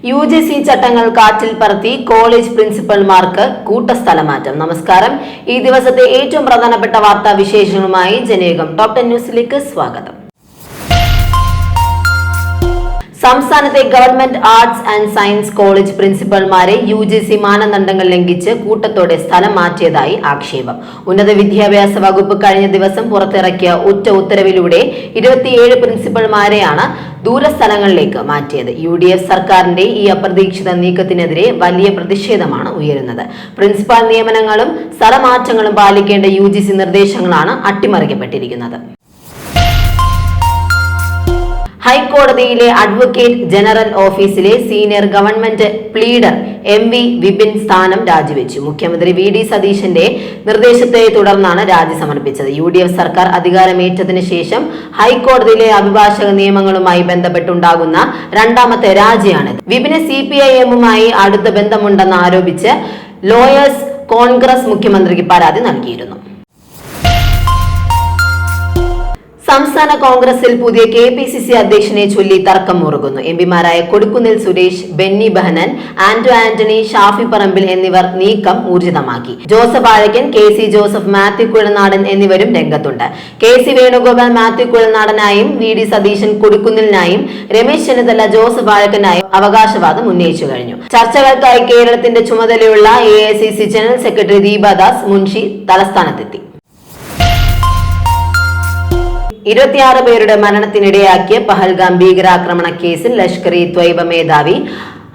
UGC ചട്ടങ്ങൾ കാറ്റിൽ പറത്തി കോളേജ് പ്രിൻസിപ്പൽമാർക്ക് കൂട്ടസ്ഥലമാറ്റം. നമസ്കാരം. ഈ ദിവസത്തെ ഏറ്റവും പ്രധാനപ്പെട്ട വാർത്താ വിശേഷങ്ങളുമായി ജനയുഗം ടോപ് 10 ന്യൂസിലേക്ക് സ്വാഗതം. സംസ്ഥാനത്തെ government arts and science college പ്രിൻസിപ്പൽമാരെ UGC മാനദണ്ഡങ്ങൾ ലംഘിച്ച് കൂട്ടത്തോടെ സ്ഥലം മാറ്റിയതായി ആക്ഷേപം. ഉന്നത വിദ്യാഭ്യാസ വകുപ്പ് കഴിഞ്ഞ ദിവസം പുറത്തിറക്കിയ ഒറ്റ ഉത്തരവിലൂടെ 27 പ്രിൻസിപ്പൽമാരെയാണ് ദൂരസ്ഥലങ്ങളിലേക്ക് മാറ്റിയത്. UDF സർക്കാരിന്റെ ഈ അപ്രതീക്ഷിത നീക്കത്തിനെതിരെ വലിയ പ്രതിഷേധമാണ് ഉയരുന്നത്. പ്രിൻസിപ്പൽ നിയമനങ്ങളും സ്ഥലമാറ്റങ്ങളും പാലിക്കേണ്ട UGC നിർദ്ദേശങ്ങളാണ് അട്ടിമറിക്കപ്പെട്ടിരിക്കുന്നത്. ഹൈക്കോടതിയിലെ അഡ്വക്കേറ്റ് ജനറൽ ഓഫീസിലെ senior government pleader MV Vipin സ്ഥാനം രാജിവെച്ചു. മുഖ്യമന്ത്രി VD സതീശന്റെ നിർദ്ദേശത്തെ തുടർന്നാണ് രാജി സമർപ്പിച്ചത്. UDF സർക്കാർ അധികാരമേറ്റതിനു ശേഷം ഹൈക്കോടതിയിലെ അഭിഭാഷക നിയമങ്ങളുമായി ബന്ധപ്പെട്ടുണ്ടാകുന്ന രണ്ടാമത്തെ രാജിയാണ്. വിപിന് CPIM-മായി അടുത്ത ബന്ധമുണ്ടെന്ന് ആരോപിച്ച് ലോയേഴ്സ് കോൺഗ്രസ് മുഖ്യമന്ത്രിക്ക് പരാതി നൽകിയിരുന്നു. സംസ്ഥാന കോൺഗ്രസിൽ പുതിയ KPCC അധ്യക്ഷനെ ചൊല്ലി തർക്കം മുറുകുന്നു. MPമാരായ കൊടിക്കുന്നിൽ സുരേഷ്, ബെന്നി ബെഹനാൻ, ആന്റോ ആന്റണി, ഷാഫി പറമ്പിൽ എന്നിവർ നീക്കം ഊർജിതമാക്കി. ജോസഫ് വാഴക്കൻ, KC ജോസഫ്, മാത്യു കുഴൽനാടൻ എന്നിവരും രംഗത്തുണ്ട്. KC വേണുഗോപാൽ മാത്യു കുഴൽനാടനായും VD സതീശൻ കൊടിക്കുന്നിലിനായും രമേശ് ചെന്നിത്തല ജോസഫ് വാഴക്കനായും അവകാശവാദം ഉന്നയിച്ചു കഴിഞ്ഞു. ചർച്ചകൾക്കായി കേരളത്തിന്റെ ചുമതലയുള്ള AICC general secretary Deepadas Munshi തലസ്ഥാനത്തെത്തി. 26 പേരുടെ മരണത്തിനിടയാക്കിയ പഹൽഗാം ഭീകരാക്രമണ കേസിൽ ലഷ്കർ-ഇ-ത്വയ്ബ മേധാവി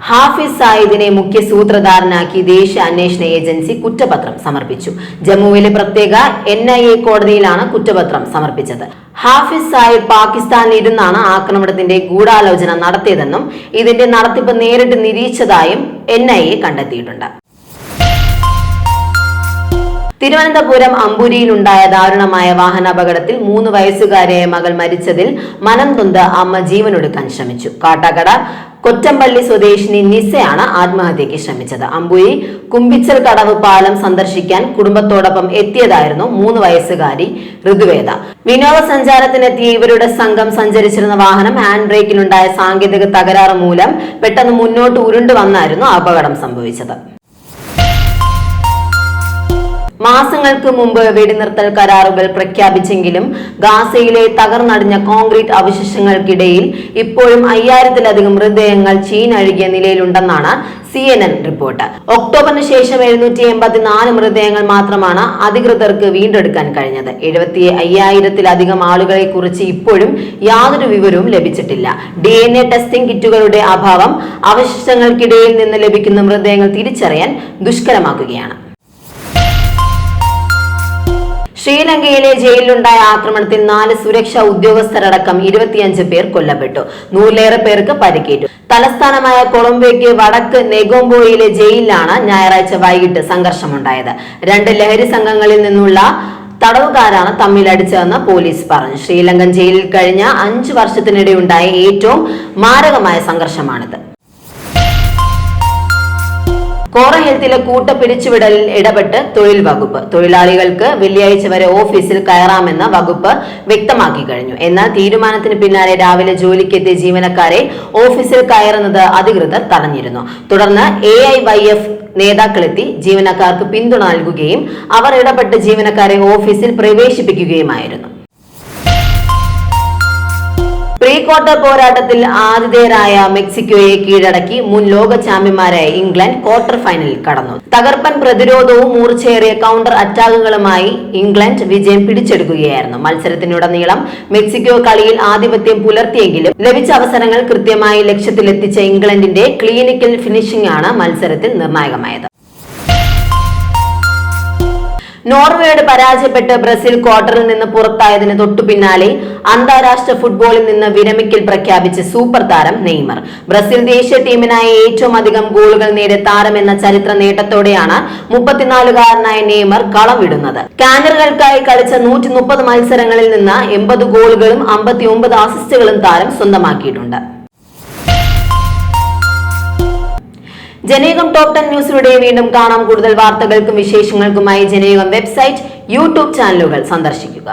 ഹാഫിസ് സായിദിനെ മുഖ്യ സൂത്രധാരനാക്കി ദേശീയ അന്വേഷണ ഏജൻസി കുറ്റപത്രം സമർപ്പിച്ചു. ജമ്മുവിലെ പ്രത്യേക NIA കോടതിയിലാണ് കുറ്റപത്രം സമർപ്പിച്ചത്. ഹാഫിസ് സായിദ് പാകിസ്ഥാനിൽ ഇരുന്നാണ് ആക്രമണത്തിന്റെ ഗൂഢാലോചന നടത്തിയതെന്നും ഇതിന്റെ നടത്തിപ്പ് നേരിട്ട് നിരീക്ഷിച്ചതായും NIA കണ്ടെത്തിയിട്ടുണ്ട്. തിരുവനന്തപുരം അമ്പൂരിയിലുണ്ടായ ദാരുണമായ വാഹനാപകടത്തിൽ 3 വയസ്സുകാരിയായ മകൾ മരിച്ചതിൽ മനം നൊന്ത് അമ്മ ജീവനൊടുക്കാൻ ശ്രമിച്ചു. കാട്ടാക്കട കൊറ്റമ്പള്ളി സ്വദേശിനി നിസയാണ് ആത്മഹത്യയ്ക്ക് ശ്രമിച്ചത്. അമ്പൂരി കുമ്പിച്ചൽ കടവ് പാലം സന്ദർശിക്കാൻ കുടുംബത്തോടൊപ്പം എത്തിയതായിരുന്നു 3 വയസ്സുകാരി ഋതുവേദ. വിനോദസഞ്ചാരത്തിനെത്തിയ ഇവരുടെ സംഘം സഞ്ചരിച്ചിരുന്ന വാഹനം ഹാൻഡ് ബ്രേക്കിലുണ്ടായ സാങ്കേതിക തകരാറ് മൂലം പെട്ടെന്ന് മുന്നോട്ട് ഉരുണ്ടു വന്നായിരുന്നു അപകടം സംഭവിച്ചത്. മാസങ്ങൾക്ക് മുമ്പ് വെടിനിർത്തൽ കരാറുകൾ പ്രഖ്യാപിച്ചെങ്കിലും ഗാസയിലെ തകർന്നടിഞ്ഞ കോൺക്രീറ്റ് അവശിഷ്ടങ്ങൾക്കിടയിൽ ഇപ്പോഴും 5000-ലധികം മൃതദേഹങ്ങൾ ചീഞ്ഞഴുകിയ നിലയിലുണ്ടെന്നാണ് CNN റിപ്പോർട്ട്. ഒക്ടോബറിന് ശേഷം 784 മൃതദേഹങ്ങൾ മാത്രമാണ് അധികൃതർക്ക് വീണ്ടെടുക്കാൻ കഴിഞ്ഞത്. 75,000-ലധികം ആളുകളെ കുറിച്ച് ഇപ്പോഴും യാതൊരു വിവരവും ലഭിച്ചിട്ടില്ല. DNA ടെസ്റ്റിംഗ് കിറ്റുകളുടെ അഭാവം അവശിഷ്ടങ്ങൾക്കിടയിൽ നിന്ന് ലഭിക്കുന്ന മൃതദേഹങ്ങൾ തിരിച്ചറിയാൻ ദുഷ്കരമാക്കുകയാണ്. ശ്രീലങ്കയിലെ ജയിലിലുണ്ടായ ആക്രമണത്തിൽ 4 സുരക്ഷാ ഉദ്യോഗസ്ഥരടക്കം 25 പേർ കൊല്ലപ്പെട്ടു. 100-ലേറെ പേർക്ക് പരിക്കേറ്റു. തലസ്ഥാനമായ കൊളംബോയ്ക്ക് വടക്ക് നെഗോംബോയിലെ ജയിലിലാണ് ഞായറാഴ്ച വൈകിട്ട് സംഘർഷമുണ്ടായത്. 2 ലഹരി സംഘങ്ങളിൽ നിന്നുള്ള തടവുകാരാണ് തമ്മിലടിച്ചതെന്ന് പോലീസ് പറഞ്ഞു. ശ്രീലങ്കൻ ജയിലിൽ കഴിഞ്ഞ 5 വർഷത്തിനിടെയുണ്ടായ ഏറ്റവും മാരകമായ സംഘർഷമാണിത്. കോറ ഹെൽത്തിലെ കൂട്ട പിരിച്ചുവിടലിൽ ഇടപെട്ട് തൊഴിൽ വകുപ്പ്. തൊഴിലാളികൾക്ക് വെള്ളിയാഴ്ച വരെ ഓഫീസിൽ കയറാമെന്ന് വകുപ്പ് വ്യക്തമാക്കി കഴിഞ്ഞു. എന്നാൽ തീരുമാനത്തിന് പിന്നാലെ രാവിലെ ജോലിക്കെത്തിയ ജീവനക്കാരെ ഓഫീസിൽ കയറുന്നത് അധികൃതർ തടഞ്ഞിരുന്നു. തുടർന്ന് AIYF നേതാക്കളെത്തി ജീവനക്കാർക്ക് പിന്തുണ നൽകുകയും അവർ ഇടപെട്ട് ജീവനക്കാരെ ഓഫീസിൽ പ്രവേശിപ്പിക്കുകയുമായിരുന്നു. പ്രീ ക്വാർട്ടർ പോരാട്ടത്തിൽ ആതിഥേയരായ മെക്സിക്കോയെ കീഴടക്കി മുൻ ലോക ചാമ്പ്യന്മാരായ ഇംഗ്ലണ്ട് ക്വാർട്ടർ ഫൈനലിൽ കടന്നു. തകർപ്പൻ പ്രതിരോധവും മൂർച്ചയേറിയ കൗണ്ടർ അറ്റാക്കുകളുമായി ഇംഗ്ലണ്ട് വിജയം പിടിച്ചെടുക്കുകയായിരുന്നു. മത്സരത്തിനുടനീളം മെക്സിക്കോ കളിയിൽ ആധിപത്യം പുലർത്തിയെങ്കിലും ലഭിച്ച അവസരങ്ങൾ കൃത്യമായി ലക്ഷ്യത്തിലെത്തിച്ച ഇംഗ്ലണ്ടിന്റെ ക്ലിനിക്കൽ ഫിനിഷിംഗ് ആണ് മത്സരത്തിൽ നിർണായകമായത്. നോർവേയോട് പരാജയപ്പെട്ട് ബ്രസീൽ ക്വാർട്ടറിൽ നിന്ന് പുറത്തായതിന് തൊട്ടു പിന്നാലെ അന്താരാഷ്ട്ര ഫുട്ബോളിൽ നിന്ന് വിരമിക്കൽ പ്രഖ്യാപിച്ച സൂപ്പർ താരം നെയ്മർ. ബ്രസീൽ ദേശീയ ടീമിനായി ഏറ്റവും അധികം ഗോളുകൾ നേടിയ താരമെന്ന ചരിത്ര നേട്ടത്തോടെയാണ് 34-കാരനായ നെയ്മർ കളം വിടുന്നത്. കാനറുകൾക്കായി കളിച്ച 130 മത്സരങ്ങളിൽ നിന്ന് 80 ഗോളുകളും 59 അസിസ്റ്റുകളും താരം സ്വന്തമാക്കിയിട്ടുണ്ട്. ജനയുഗം ടോപ് 10 ന്യൂസിലൂടെ വീണ്ടും കാണാം. കൂടുതൽ വാർത്തകൾക്കും വിശേഷങ്ങൾക്കുമായി ജനയുഗം വെബ്സൈറ്റ്, YouTube ചാനലുകൾ സന്ദർശിക്കുക.